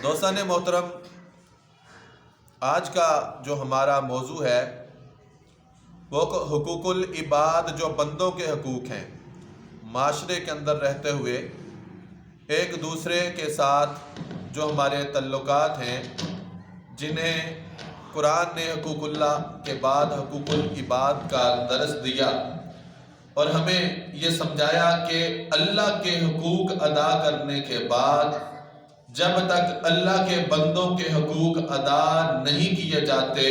دوستان محترم، آج کا جو ہمارا موضوع ہے وہ حقوق العباد، جو بندوں کے حقوق ہیں معاشرے کے اندر رہتے ہوئے ایک دوسرے کے ساتھ جو ہمارے تعلقات ہیں، جنہیں قرآن نے حقوق اللہ کے بعد حقوق العباد کا درس دیا اور ہمیں یہ سمجھایا کہ اللہ کے حقوق ادا کرنے کے بعد جب تک اللہ کے بندوں کے حقوق ادا نہیں کیے جاتے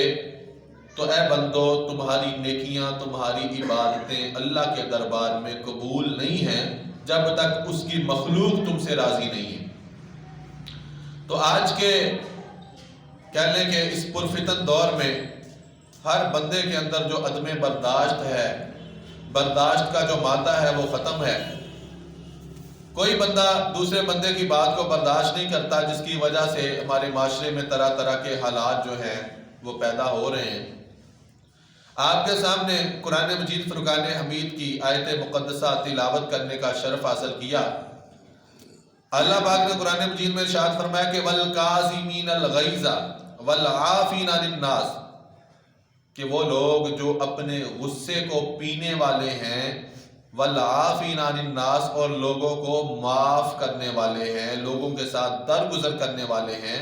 تو اے بندو، تمہاری نیکیاں، تمہاری عبادتیں اللہ کے دربار میں قبول نہیں ہیں جب تک اس کی مخلوق تم سے راضی نہیں ہے۔ تو آج کے کہہ لیں کہ اس پرفتن دور میں ہر بندے کے اندر جو عدم برداشت ہے، برداشت کا جو مادہ ہے وہ ختم ہے۔ کوئی بندہ دوسرے بندے کی بات کو برداشت نہیں کرتا، جس کی وجہ سے ہمارے معاشرے میں طرح طرح کے حالات جو ہیں وہ پیدا ہو رہے ہیں۔ آپ کے سامنے قرآن مجید فرقان حمید کی آیت مقدسہ تلاوت کرنے کا شرف حاصل کیا۔ اللہ پاک نے قرآن مجید میں ارشاد فرمایا کہ وَالْقَاظِمِينَ الْغَيْظَ وَالْعَافِينَ عَنِ النَّاسِ، کہ وہ لوگ جو اپنے غصے کو پینے والے ہیں، وَالْعَافِينَ عَنِ النَّاسِ، اور لوگوں کو معاف کرنے والے ہیں، لوگوں کے ساتھ درگزر کرنے والے ہیں۔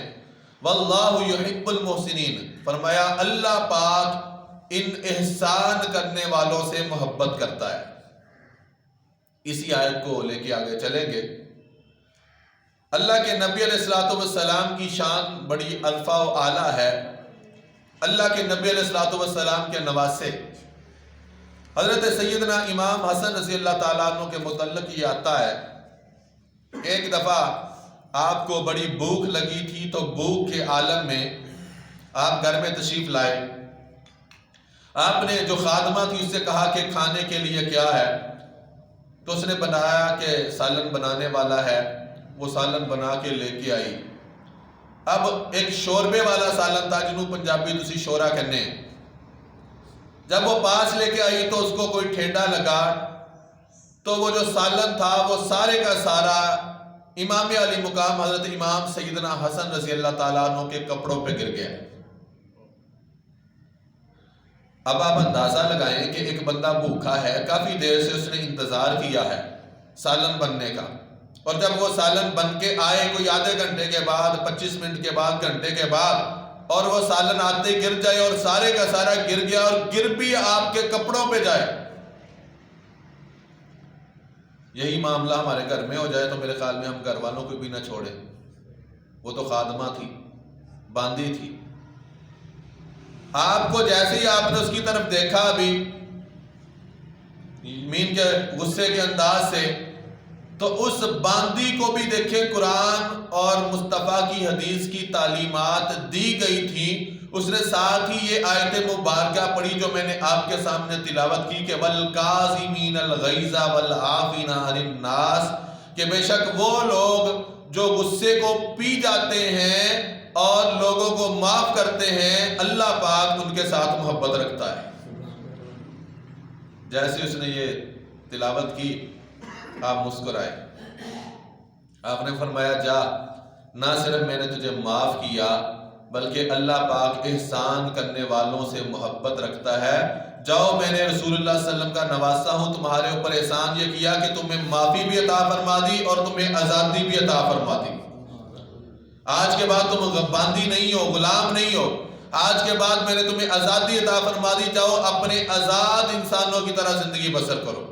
وَاللَّهُ يُحِبُّ الْمُحْسِنِينَ، فرمایا اللہ پاک ان احسان کرنے والوں سے محبت کرتا ہے۔ اسی آیت کو لے کے آگے چلیں گے۔ اللہ کے نبی علیہ السلام کی شان بڑی الفا و اعلیٰ ہے۔ اللہ کے نبی علیہ السلام کے نواسے حضرت سیدنا امام حسن رضی اللہ تعالیٰ عنہ کے متعلق یہ آتا ہے، ایک دفعہ آپ کو بڑی بھوک لگی تھی تو بھوک کے عالم میں آپ گھر میں تشریف لائے۔ آپ نے جو خادمہ تھی اس سے کہا کہ کھانے کے لیے کیا ہے، تو اس نے بنایا کہ سالن بنانے والا ہے، وہ سالن بنا کے لے کے آئی۔ اب ایک شوربے والا سالن تھا، جنہوں پنجابی تسی شورا کہنے۔ جب وہ پاس لے کے آئی تو اس کو کوئی ٹھنڈا لگا، تو وہ جو سالن تھا وہ سارے کا سارا امام علی مقام حضرت امام سیدنا حسن رضی اللہ تعالیٰ عنہ کے کپڑوں پہ گر گیا۔ اب آپ اندازہ لگائیں کہ ایک بندہ بھوکا ہے، کافی دیر سے اس نے انتظار کیا ہے سالن بننے کا، اور جب وہ سالن بن کے آئے کوئی آدھے گھنٹے کے بعد، 25 منٹ کے بعد، گھنٹے کے بعد، اور وہ سالن آتے ہی گر جائے اور سارے کا سارا گر گیا اور گر بھی آپ کے کپڑوں پہ جائے، یہی معاملہ ہمارے گھر میں ہو جائے تو میرے خیال میں ہم گھر والوں کو بھی نہ چھوڑیں۔ وہ تو خادمہ تھی، باندھی تھی، آپ کو جیسے ہی آپ نے اس کی طرف دیکھا بھی مین کے غصے کے انداز سے، تو اس باندی کو بھی دیکھیں قرآن اور مصطفیٰ کی حدیث کی تعلیمات دی گئی تھی۔ اس نے ساتھ ہی یہ آیت مبارکہ پڑھی جو میں نے آپ کے سامنے تلاوت کی کہ وَالْقَاظِمِينَ الْغَيْظَ وَالْعَافِينَ عَنِ النَّاسِ، کہ بے شک وہ لوگ جو غصے کو پی جاتے ہیں اور لوگوں کو معاف کرتے ہیں، اللہ پاک ان کے ساتھ محبت رکھتا ہے۔ جیسے اس نے یہ تلاوت کی آپ مسکرائے۔ آپ نے فرمایا جا، نہ صرف میں نے تجھے معاف کیا بلکہ اللہ پاک احسان کرنے والوں سے محبت رکھتا ہے۔ جاؤ، میں نے رسول اللہ صلی اللہ علیہ وسلم کا نواسا ہوں، تمہارے اوپر احسان یہ کیا کہ تمہیں معافی بھی عطا فرما دی اور تمہیں آزادی بھی عطا فرما دی۔ آج کے بعد تم باندھی نہیں ہو، غلام نہیں ہو، آج کے بعد میں نے تمہیں آزادی عطا فرما دی، جاؤ اپنے آزاد انسانوں کی طرح زندگی بسر کرو۔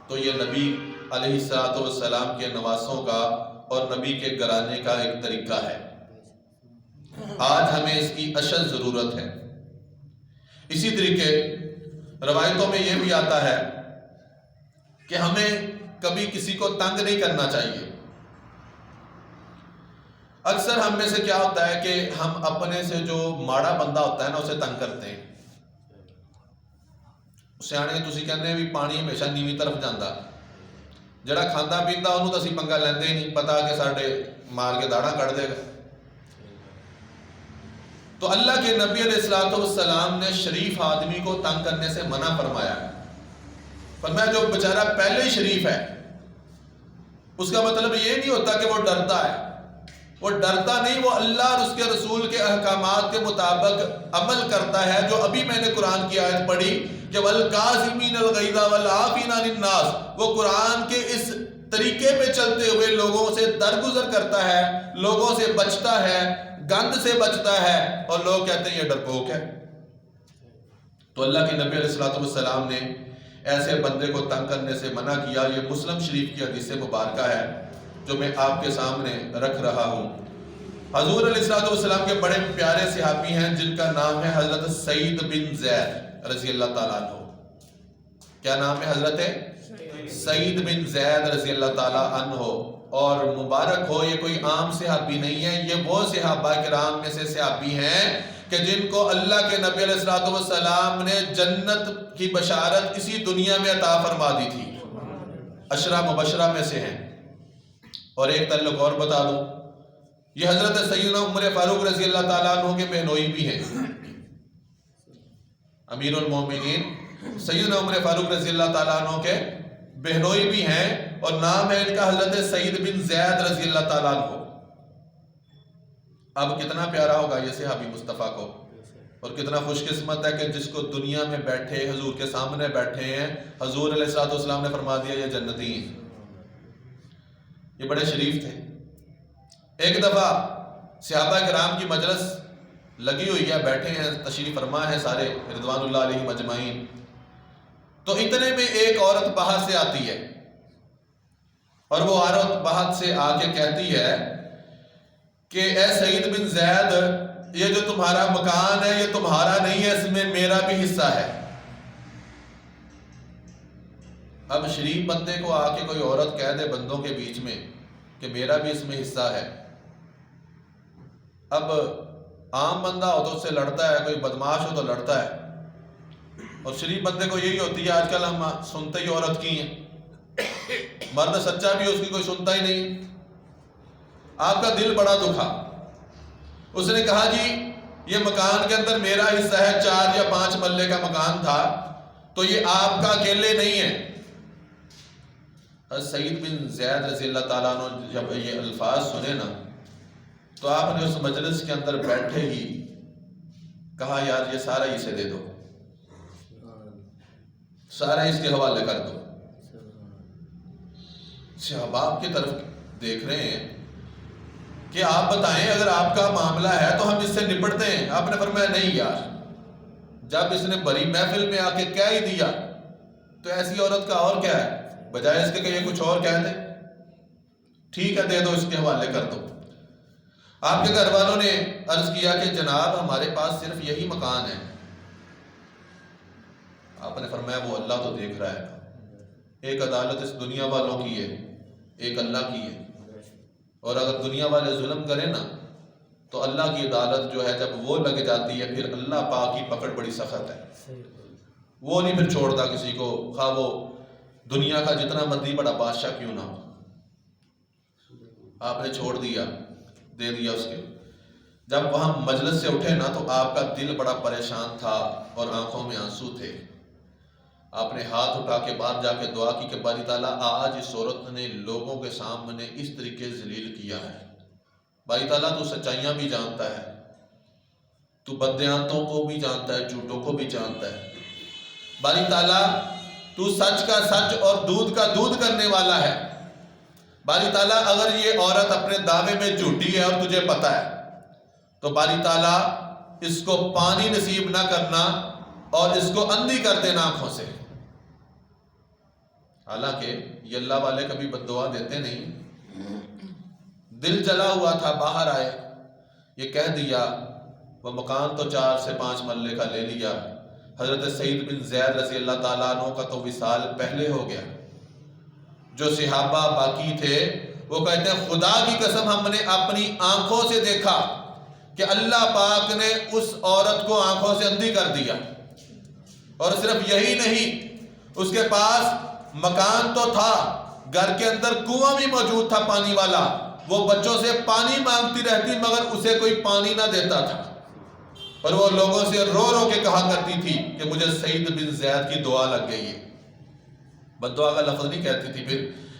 تو یہ نبی علیہ السلام کے نواسوں کا اور نبی کے گھرانے کا ایک طریقہ ہے۔ آج ہمیں اس کی اشد ضرورت ہے۔ اسی طریقے روایتوں میں یہ بھی آتا ہے کہ ہمیں کبھی کسی کو تنگ نہیں کرنا چاہیے۔ اکثر ہم میں سے کیا ہوتا ہے کہ ہم اپنے سے جو ماڑا بندہ ہوتا ہے نا اسے تنگ کرتے ہیں۔ سیانے تسی کہنے بھی پانی ہمیشہ نیوی طرف جاندہ، جڑا کھاندہ پیندا انہوں تو اسی پنگا لیندے ہی نہیں، پتا کہ ساڑھے مار کے داڑھا کٹ دے گا۔ تو اللہ کے نبی علیہ السلام نے شریف آدمی کو تنگ کرنے سے منع فرمایا۔ فرمایا جو بیچارہ پہلے ہی شریف ہے، اس کا مطلب یہ نہیں ہوتا کہ وہ ڈرتا ہے، وہ ڈرتا نہیں، وہ اللہ اور اس کے رسول کے احکامات کے مطابق عمل کرتا ہے. جو ابھی میں نے قرآن کی آیت پڑھی کہ وَالْكَاظِمِينَ الْغَيْظَ وَالْعَافِينَ عَنِ النَّاسِ، وہ قرآن کے اس طریقے پہ چلتے ہوئے لوگوں سے درگزر کرتا ہے، لوگوں سے بچتا ہے، گند سے بچتا ہے، اور لوگ کہتے ہیں یہ ڈرپوک ہے. تو اللہ کے نبی علیہ السلام نے ایسے بندے کو تنگ کرنے سے منع کیا. یہ مسلم شریف کی حدیث مبارکہ ہے جو میں آپ کے سامنے رکھ رہا ہوں. حضور علیہ السلام کے بڑے پیارے صحابی ہیں جن کا نام ہے حضرت سعید بن زید رضی اللہ تعالیٰ عنہ. کیا نام ہے حضرت سعید بن زید رضی اللہ تعالیٰ عنہ. اور مبارک ہو، یہ کوئی عام صحابی نہیں ہے، یہ وہ صحابہ کرام میں سے صحابی ہیں کہ جن کو اللہ کے نبی علیہ السلام نے جنت کی بشارت اسی دنیا میں عطا فرما دی تھی. عشرہ مبشرہ میں سے ہیں. اور ایک تعلق اور بتا دوں، یہ حضرت سیدنا عمر فاروق رضی اللہ تعالیٰ عنہ کے بہنوئی بھی ہیں. امیر المومنین سیدنا عمر فاروق رضی اللہ تعالیٰ عنہ کے بہنوئی بھی ہیں، اور نام ہے ان کا حضرت سعید بن زید رضی اللہ تعالیٰ عنہ. اب کتنا پیارا ہوگا یہ صحابی مصطفیٰ کو، اور کتنا خوش قسمت ہے کہ جس کو دنیا میں بیٹھے حضور کے سامنے بیٹھے ہیں حضور علیہ السلام نے فرما دیا یہ جنتی ہیں. یہ بڑے شریف تھے. ایک دفعہ صحابہ کرام کی مجلس لگی ہوئی ہے، بیٹھے ہیں، تشریف فرما ہے سارے رضوان اللہ علیہ مجمعین. تو اتنے میں ایک عورت باہر سے آتی ہے، اور وہ عورت باہر سے آ کے کہتی ہے کہ اے سعید بن زید، یہ جو تمہارا مکان ہے یہ تمہارا نہیں ہے، اس میں میرا بھی حصہ ہے. اب شریف بندے کو آ کے کوئی عورت کہہ دے بندوں کے بیچ میں کہ میرا بھی اس میں حصہ ہے. اب عام بندہ ہو تو اس سے لڑتا ہے، کوئی بدماش ہو تو لڑتا ہے، اور شریف بندے کو یہی ہوتی ہے. آج کل ہم سنتے ہی عورت کی ہیں، مرد سچا بھی اس کی کوئی سنتا ہی نہیں. آپ کا دل بڑا دکھا. اس نے کہا جی یہ مکان کے اندر میرا حصہ ہے، 4 یا 5 محلے کا مکان تھا، تو یہ آپ کا اکیلے نہیں ہے. سعید بن زید رضی اللہ تعالیٰ عنہ جب یہ الفاظ سنے نا، تو آپ نے اس مجلس کے اندر بیٹھے ہی کہا یار یہ سارا اسے دے دو، سارا اس کے حوالے کر دو. شہباب کی طرف دیکھ رہے ہیں کہ آپ بتائیں اگر آپ کا معاملہ ہے تو ہم اس سے نپٹتے ہیں. آپ نے فرمایا نہیں یار، جب اس نے بڑی محفل میں آ کے کہہ ہی دیا تو ایسی عورت کا اور کیا ہے، بجائے اس کے کہ یہ کچھ اور کہہ دے. ٹھیک ہے دے دو، اس کے حوالے کر دو. آپ کے گھر والوں نے عرض کیا کہ جناب ہمارے پاس صرف یہی مکان ہے. آپ نے فرمایا وہ اللہ تو دیکھ رہا ہے. ایک عدالت اس دنیا والوں کی ہے، ایک اللہ کی ہے. اور اگر دنیا والے ظلم کریں نا تو اللہ کی عدالت جو ہے جب وہ لگ جاتی ہے پھر اللہ پاک کی پکڑ بڑی سخت ہے. وہ نہیں پھر چھوڑتا کسی کو، خواہ وہ دنیا کا جتنا مرضی بڑا بادشاہ کیوں نہ ہو. آپ نے چھوڑ دیا، دے دیا اس کے. جب وہاں مجلس سے اٹھے نا تو آپ کا دل بڑا پریشان تھا اور آنکھوں میں آنسو تھے. آپ نے ہاتھ اٹھا کے باہر جا کے دعا کی کہ باری تعالیٰ آج اس عورت نے لوگوں کے سامنے اس طریقے ذلیل کیا ہے. باری تعالیٰ تو سچائیاں بھی جانتا ہے، تو بددیانتوں کو بھی جانتا ہے، جھوٹوں کو بھی جانتا ہے. باری تعالیٰ تو سچ کا سچ اور دودھ کا دودھ کرنے والا ہے. باری تعالیٰ اگر یہ عورت اپنے دعوے میں جھوٹی ہے اور تجھے پتا ہے تو باری تعالیٰ اس کو پانی نصیب نہ کرنا اور اس کو اندھی کر دینا آنکھوں سے. حالانکہ یہ اللہ والے کبھی بد دعا دیتے نہیں. دل جلا ہوا تھا، باہر آئے، یہ کہہ دیا. وہ مکان تو 4 سے 5 محلے کا لے لیا. حضرت سعید بن زید رضی اللہ تعالیٰ عنہ کا تو وصال پہلے ہو گیا. جو صحابہ باقی تھے وہ کہتے ہیں خدا کی قسم ہم نے اپنی آنکھوں سے دیکھا کہ اللہ پاک نے اس عورت کو آنکھوں سے اندھی کر دیا. اور صرف یہی نہیں، اس کے پاس مکان تو تھا، گھر کے اندر کنواں بھی موجود تھا پانی والا. وہ بچوں سے پانی مانگتی رہتی مگر اسے کوئی پانی نہ دیتا تھا. اور وہ لوگوں سے رو رو کے کہا کرتی تھی کہ مجھے سعید بن زید کی دعا لگ گئی ہے. بد دعا کا لفظ نہیں کہتی تھی،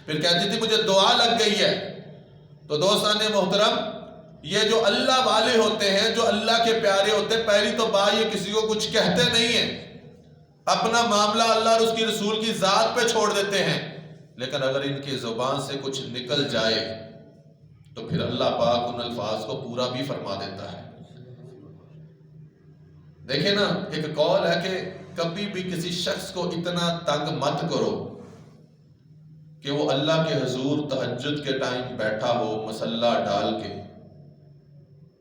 پھر کہتی تھی مجھے دعا لگ گئی ہے. تو دوستان محترم، یہ جو اللہ والے ہوتے ہیں، جو اللہ کے پیارے ہوتے ہیں، پہلی تو بات یہ کسی کو کچھ کہتے نہیں ہیں، اپنا معاملہ اللہ اور اس کی رسول کی ذات پہ چھوڑ دیتے ہیں، لیکن اگر ان کی زبان سے کچھ نکل جائے تو پھر اللہ پاک ان الفاظ کو پورا بھی فرما دیتا ہے۔ دیکھیں نا، ایک قول ہے کہ کبھی بھی کسی شخص کو اتنا تنگ مت کرو کہ وہ اللہ کے حضور تہجد کے ٹائم بیٹھا ہو مصلی ڈال کے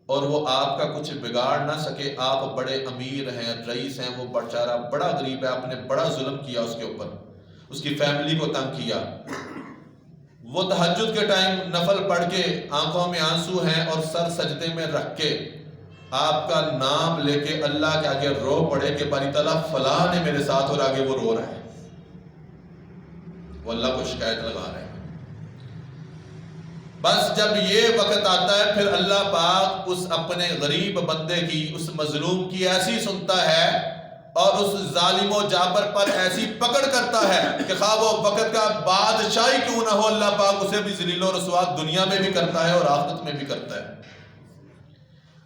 اور وہ آپ کا کچھ بگاڑ نہ سکے، آپ بڑے امیر ہیں، رئیس ہیں، وہ بیچارہ بڑا غریب ہے، آپ نے بڑا ظلم کیا اس کے اوپر، اس کی فیملی کو تنگ کیا، وہ تہجد کے ٹائم نفل پڑھ کے آنکھوں میں آنسو ہیں اور سر سجدے میں رکھ کے آپ کا نام لے کے اللہ کے آگے رو پڑے کہ باری تعالیٰ فلاں نے میرے ساتھ، اور آگے وہ رو رہا ہے، وہ اللہ کو شکایت لگا رہے ہیں۔ بس جب یہ وقت آتا ہے پھر اللہ پاک اس اپنے غریب بندے کی، اس مظلوم کی ایسی سنتا ہے اور اس ظالم و جابر پر ایسی پکڑ کرتا ہے کہ خواہ وہ وقت کا بادشاہی کیوں نہ ہو، اللہ پاک اسے بھی ذلیل و رسوا دنیا میں بھی کرتا ہے اور آخرت میں بھی کرتا ہے۔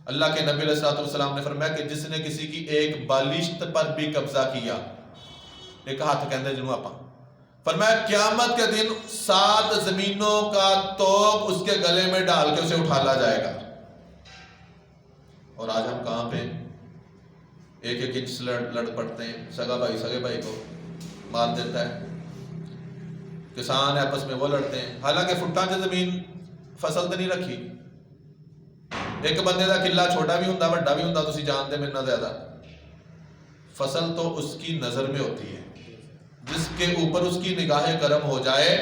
اللہ کے نبی علیہ السلام نے فرمایا کہ جس نے کسی کی ایک بالشت پر بھی قبضہ کیا، ایک ہاتھ کہندے جنوں آپاں، فرمایا قیامت کے دن 7 زمینوں کا توق اس کے گلے میں ڈال کے اسے اٹھالا جائے گا۔ اور آج ہم کہاں پہ ایک ایک انچ لڑ پڑتے ہیں، سگا بھائی سگے بھائی کو مار دیتا ہے، کسان آپس میں وہ لڑتے ہیں، حالانکہ فٹاں سے زمین فصل تو نہیں رکھی، ایک بندے دا کلا چھوٹا بھی ہوندا بڑا بھی ہوندا، تسی جانتے میں نہ زیادہ، فصل تو اس کی نظر میں ہوتی ہے، جس کے اوپر اس کی نگاہ کرم ہو جائے،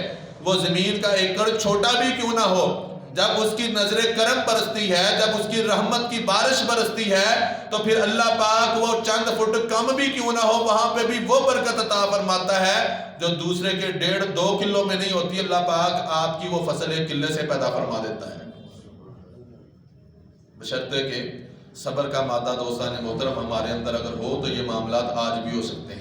وہ زمین کا ایکڑ چھوٹا بھی کیوں نہ ہو، جب اس کی نظر کرم برستی ہے، جب اس کی رحمت کی بارش برستی ہے، تو پھر اللہ پاک وہ چند فٹ کم بھی کیوں نہ ہو، وہاں پہ بھی وہ برکت عطا فرماتا ہے جو دوسرے کے 1.5-2 کلو میں نہیں ہوتی، اللہ پاک آپ کی وہ فصل 1 کلے سے پیدا فرما دیتا ہے، بشرطے کہ صبر کا مادہ دوستان محترم ہمارے اندر اگر ہو تو یہ معاملات آج بھی ہو سکتے ہیں۔